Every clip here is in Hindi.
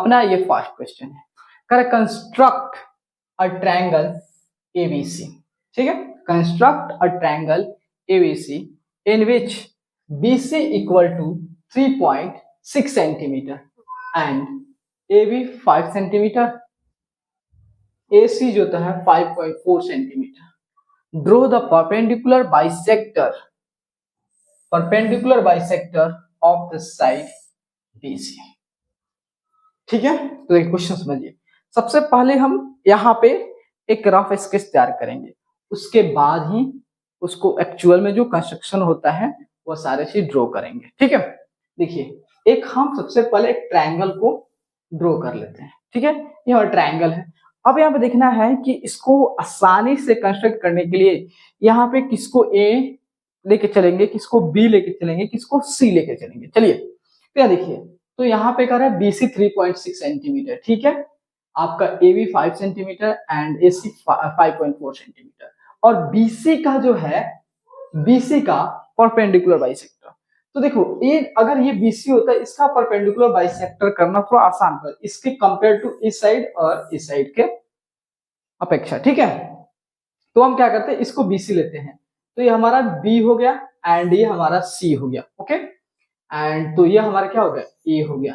अपना ये फर्स्ट क्वेश्चन है, correct, construct a triangle ABC, ठीक है, construct a triangle ABC in which BC equal to 3.6 centimetre and AB 5 centimetre, AC जो होता है 5.4 centimetre. Draw the perpendicular bisector of the side BC। ठीक है, तो एक क्वेश्चन समझिए। सबसे पहले हम यहाँ पे एक रफ स्केच तैयार करेंगे, उसके बाद ही उसको एक्चुअल में जो कंस्ट्रक्शन होता है वो सारे चीज ड्रॉ करेंगे। ठीक है, देखिए एक हम सबसे पहले एक ट्रायंगल को ड्रॉ कर लेते हैं। ठीक है, यह ट्रायंगल है। अब यहाँ पे देखना है कि इसको आसानी से कंस्ट्रक्ट करने के लिए यहाँ पे किसको A लेके चलेंगे, किसको B लेके चलेंगे, किसको C लेके चलेंगे। चलिए तो यहाँ देखिए, तो यहाँ पे कह रहा है BC 3.6 सेंटीमीटर, ठीक है, आपका AB 5 centimetre and AC 5.4 centimetre, और BC का जो है, BC का परपेंडिकुलर बाइसेक्टर। तो देखो ये अगर ये BC होता है, इसका परपेंडिकुलर बाइसेक्टर करना थोड़ा आसान होता है इसके कंपेयर टू इस साइड और इस साइड के अपेक्षा। ठीक है, तो हम क्या करते हैं, इसको BC लेते हैं, तो ये हमारा B हो गया एंड ये हमारा C हो गया। ओके, एंड तो ये हमारा क्या हो गया, A हो गया।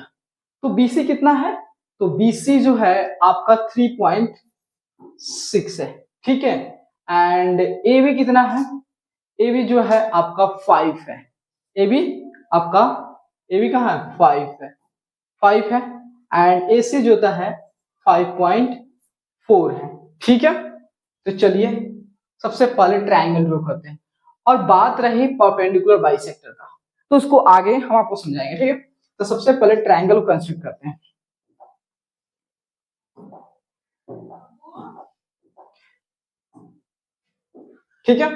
तो BC कितना है, तो BC जो है आपका 3.6 है। ठीक है, एंड AB कितना है, AB जो है आपका 5 है। AB आपका AB कहाँ है, 5 है एंड AC जो होता है 5.4 है। ठीक है, तो चलिए सबसे पहले ट्रायंगल ड्रॉ करते हैं, और बात रही परपेंडिकुलर बाइसेक्टर का तो उसको आगे हम आपको समझाएंगे। ठीक है, तो सबसे पहले ट्रायंगल को कंस्ट्रक्ट करते हैं। ठीक है,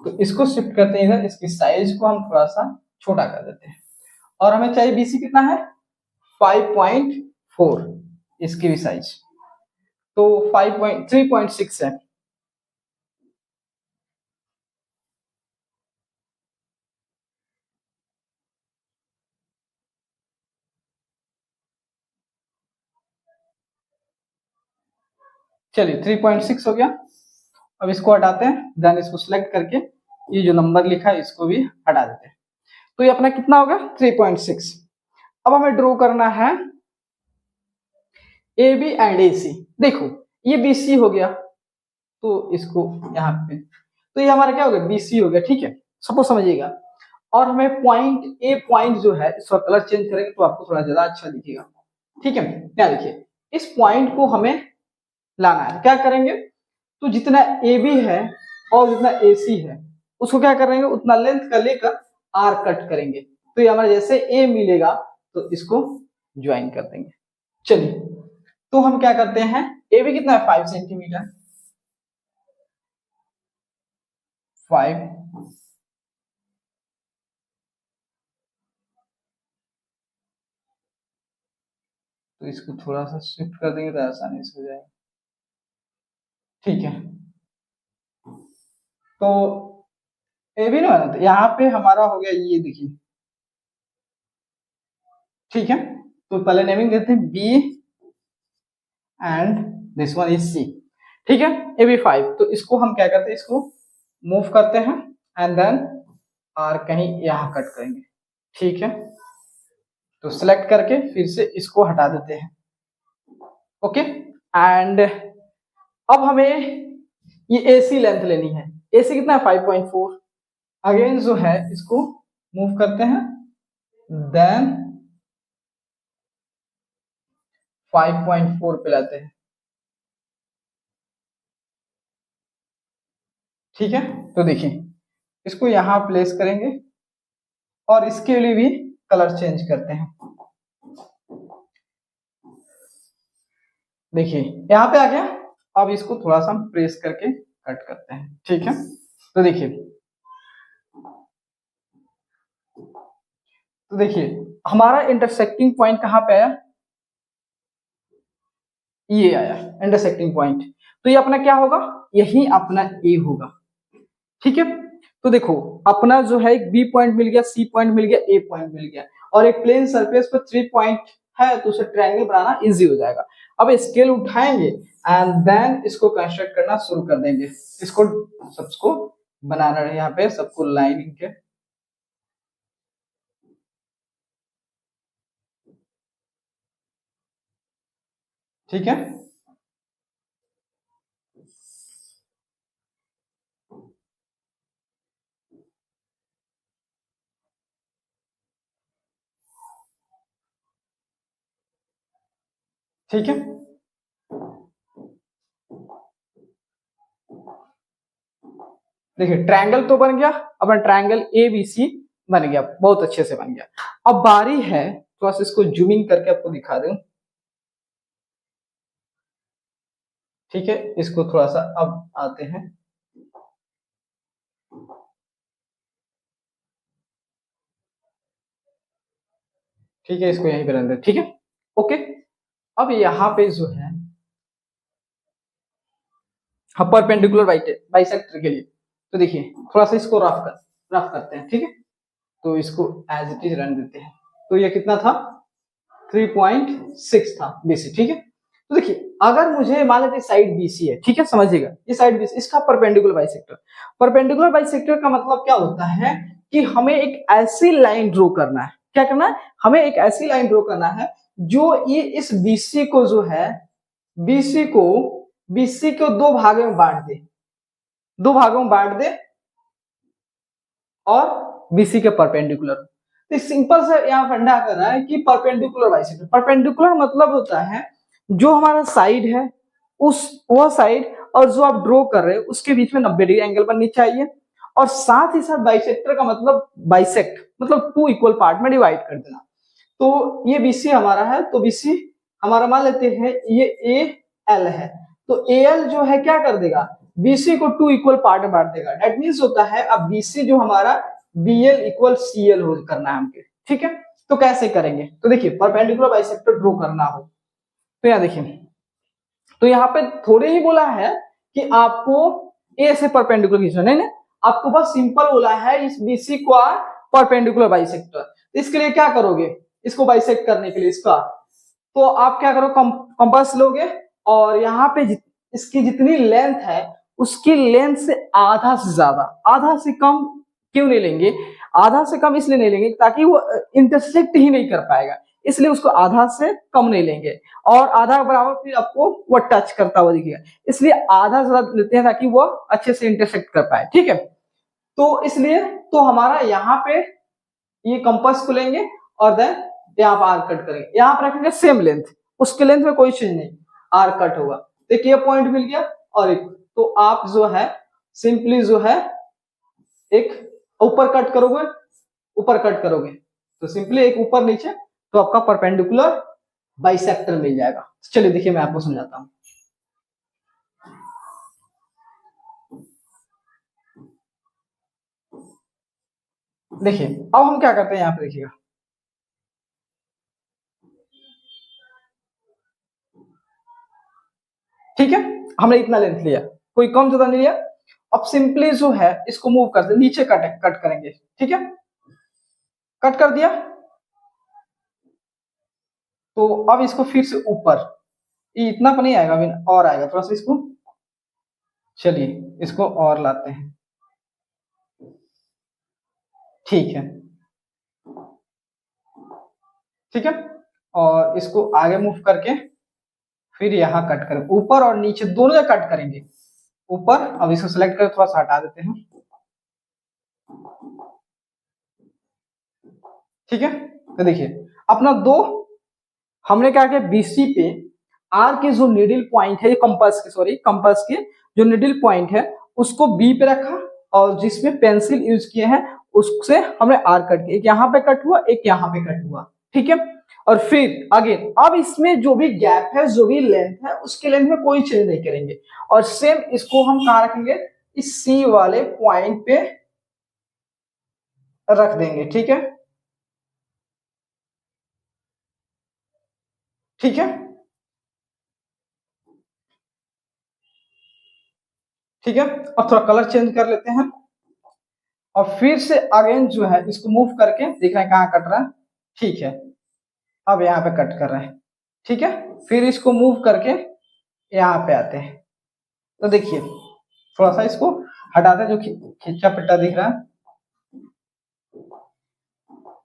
तो इसको शिफ्ट करते हैं इधर, इसकी साइज को हम थोड़ा सा छोटा कर देते हैं, और हमें चाहिए BC कितना है, 5.4, इसकी भी साइज तो 3.6 है। चलिए 3.6 हो गया। अब इसको हटाते हैं, देन इसको सिलेक्ट करके ये जो नंबर लिखा है इसको भी हटा देते हैं। तो ये अपना कितना होगा, 3.6। अब हमें ड्रॉ करना है AB एंड AC। देखो ये BC हो गया, तो इसको यहाँ पे, तो ये हमारा क्या हो गया, BC हो गया। ठीक है, सपोज समझिएगा, और हमें पॉइंट A पॉइंट जो है इसका कलर चेंज करेंगे तो आपको थोड़ा ज्यादा अच्छा दिखेगा। ठीक है, क्या देखिए, इस पॉइंट को हमें लाना है, क्या करेंगे, तो जितना AB है और जितना AC है उसको क्या करेंगे, उतना लेंथ का लेकर R कट करेंगे, तो ये हमारा जैसे A मिलेगा तो इसको ज्वाइन कर देंगे। चलिए तो हम क्या करते हैं, AB कितना है, 5 सेंटीमीटर, 5, तो इसको थोड़ा सा शिफ्ट कर देंगे तो आसानी से हो जाएगा। ठीक है, तो AB ना, तो यहाँ पे हमारा हो गया ये, देखिए। ठीक है, तो पहले नेमिंग देते हैं B and this one is C। ठीक है, AB 5, तो इसको हम क्या करते हैं, इसको मूव करते हैं एंड देन R कहीं यहाँ कट करेंगे। ठीक है, तो सिलेक्ट करके फिर से इसको हटा देते हैं। ओके, एंड अब हमें ये AC लेंथ लेनी है। AC कितना है, 5.4। अगेन जो है इसको मूव करते हैं, देन 5.4 पे लाते हैं। ठीक है, तो देखिए इसको यहां प्लेस करेंगे और इसके लिए भी कलर चेंज करते हैं। देखिए यहाँ पे आ गया, अब इसको थोड़ा सा हम प्रेस करके कट करते हैं। ठीक है, तो देखिए हमारा इंटरसेक्टिंग पॉइंट कहाँ पे आया, ये आया इंटरसेक्टिंग पॉइंट, तो ये अपना क्या होगा, यही अपना A होगा। ठीक है, तो देखो अपना जो है एक B पॉइंट मिल गया, C पॉइंट मिल गया, A पॉइंट मिल गया, और एक प्लेन सरफेस पर 3 पॉइंट है तो उसे ट्रायंगल बनाना इजी हो जाएगा। अब स्केल उठाएंगे एंड देन इसको कंस्ट्रक्ट करना शुरू कर देंगे। इसको सबको बनाना है, यहाँ पे सबको लाइनिंग के, ठीक है। ठीक है, देखिए ट्रायंगल तो बन गया, अपना ट्रायंगल ABC बन गया, बहुत अच्छे से बन गया। अब बारी है थोड़ा सा इसको जूमिंग करके आपको दिखा दूं, ठीक है। इसको थोड़ा सा अब आते हैं, ठीक है, इसको यहीं पे रहने दे, ठीक है, ओके। अब यहाँ पे जो है हाँ परपेंडिकुलर बाइसेक्टर के लिए, तो देखिए थोड़ा सा इसको रफ करते हैं, ठीक है। तो इसको एज इट इज रहने देते हैं। तो ये कितना था, 3.6 था BC, ठीक है। तो देखिए अगर मुझे मान लेते साइड BC है, ठीक है, समझिएगा ये साइड BC, इसका परपेंडिकुलर बाइसेक्टर, परपेंडिकुलर बाइसेक्टर का मतलब क्या होता है कि हमें एक ऐसी लाइन ड्रॉ करना है, क्या करना है, हमें एक ऐसी लाइन ड्रॉ करना है जो ये इस BC को जो है BC को दो भागों में बांट दे, दो भागों में बांट दे और BC के परपेंडिकुलर। तो सिंपल से यहाँ फंडा कर रहा है कि परपेंडिकुलर बाइसेक्टर, परपेंडिकुलर मतलब होता है जो हमारा साइड है उस वह साइड और जो आप ड्रॉ कर रहे हैं उसके बीच में 90 डिग्री एंगल बननी चाहिए, और साथ ही साथ बाइसेक्टर का मतलब बाइसेक्ट मतलब टू इक्वल पार्ट में डिवाइड कर देना। तो ये BC हमारा है, तो BC हमारा मान लेते हैं ये AL है, तो AL जो है क्या कर देगा, BC को टू इक्वल पार्ट में बांट देगा। दैट मींस होता है अब BC जो हमारा BL इक्वल CL हो करना है हमके, ठीक है। तो कैसे करेंगे, तो देखिए परपेंडिकुलर बाइसेक्टर ड्रॉ करना हो तो यहाँ देखिए, तो यहाँ पे थोड़े ही बोला है कि आपको A से परपेंडिकुलर खींचना, नहीं ना, आपको बस सिंपल बोला है इस BC को परपेंडिकुलर बाइसेक्टर। इसके लिए क्या करोगे, इसको बाइसेक्ट करने के लिए इसका, तो आप क्या करो, कंपास लोगे और यहाँ पे इसकी जितनी लेंथ है उसकी लेंथ से आधा से ज्यादा, आधा से कम क्यों नहीं लेंगे, आधा से कम इसलिए नहीं लेंगे ताकि वो इंटरसेक्ट ही नहीं कर पाएगा, इसलिए उसको आधा से कम नहीं लेंगे, और आधा बराबर फिर आपको वो टच करता हुआ दिखेगा, इसलिए आधा से ज्यादा लेते हैं ताकि वो अच्छे से इंटरसेक्ट कर पाए, ठीक है। तो इसलिए तो हमारा यहाँ पे ये कंपास को लेंगे और देन यहाँ पर आर कट करेंगे, यहाँ पर रखेंगे सेम लेंथ, उसके लेंथ में कोई चेंज नहीं, आर कट होगा, देखिए ये पॉइंट मिल गया और एक, तो आप जो है सिंपली जो है एक ऊपर कट करोगे, ऊपर कट करोगे तो सिंपली एक ऊपर नीचे, तो आपका परपेंडिकुलर बाइसेक्टर मिल जाएगा। चलिए देखिए मैं आपको समझाता हूं, देखिए अब हम क्या करते हैं, यहाँ पे देखिएगा, ठीक है, हमने इतना लेंथ लिया, कोई कम ज्यादा नहीं लिया। अब सिंपली जो है इसको मूव कर दे, नीचे कट करेंगे, ठीक है, कट कर दिया। तो अब इसको फिर से ऊपर, ये इतना पर नहीं आएगा, अभी और आएगा थोड़ा सा इसको, चलिए इसको और लाते हैं, ठीक है, ठीक है, और इसको आगे मूव करके फिर यहाँ कट करें, ऊपर और नीचे दोनों जगह कट करेंगे, ऊपर, अब इसको सिलेक्ट करके थोड़ा सा हटा देते हैं, ठीक है। तो देखिए अपना दो, हमने क्या किया BC पे आर के जो निडल पॉइंट है, कंपास के, सॉरी कंपास के जो निडल पॉइंट है उसको B पे रखा, और जिसमें पेंसिल यूज किए हैं उससे हमने आर कट किया, एक यहाँ पे कट हुआ, एक यहाँ पे कट हुआ, ठीक है। और फिर अगेन अब इसमें जो भी गैप है, जो भी लेंथ है, उसके लेंथ में कोई चेंज नहीं करेंगे, और सेम इसको हम कहाँ रखेंगे, इस C वाले पॉइंट पे रख देंगे, ठीक है, ठीक है, ठीक है। अब थोड़ा कलर चेंज कर लेते हैं, और फिर से अगेन जो है इसको मूव करके देख रहे हैं कहाँ कट रहा है, ठीक है। अब यहाँ पे कट कर रहे हैं, ठीक है। फिर इसको मूव करके यहाँ पे आते हैं, तो देखिए थोड़ा सा इसको हटाते हैं, जो खिंचा पिट्टा दिख रहा है।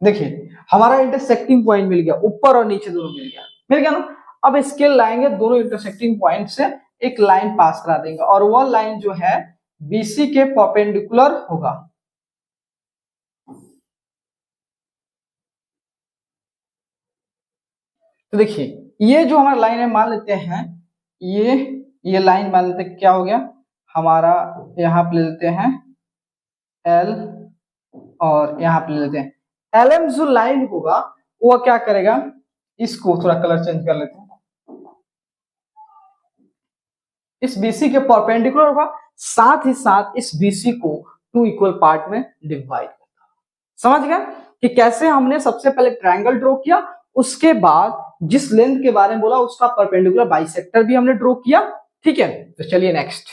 देखिए हमारा इंटरसेक्टिंग पॉइंट मिल गया, ऊपर और नीचे दोनों मिल गया ना। अब स्केल लाएंगे, दोनों इंटरसेक्टिंग पॉइंट से एक लाइन पास करा देंगे, और वह लाइन जो है बीसी के परपेंडिकुलर होगा। तो देखिए ये जो हमारा लाइन है, मान लेते हैं ये लाइन मान लेते हैं, क्या हो गया हमारा, यहाँ पे ले लेते हैं एल, और यहाँ पे ले लेते हैं एल एम। जो लाइन होगा वो क्या करेगा, इसको थोड़ा कलर चेंज कर लेते हैं, इस बीसी के परपेंडिकुलर होगा, साथ ही साथ इस बीसी को 2 इक्वल पार्ट में डिवाइड करता। समझ गए कि कैसे हमने सबसे पहले ट्रायंगल ड्रॉ किया, उसके बाद जिस लेंथ के बारे में बोला उसका परपेंडिकुलर बाइसेक्टर भी हमने ड्रॉ किया। ठीक है, तो चलिए नेक्स्ट।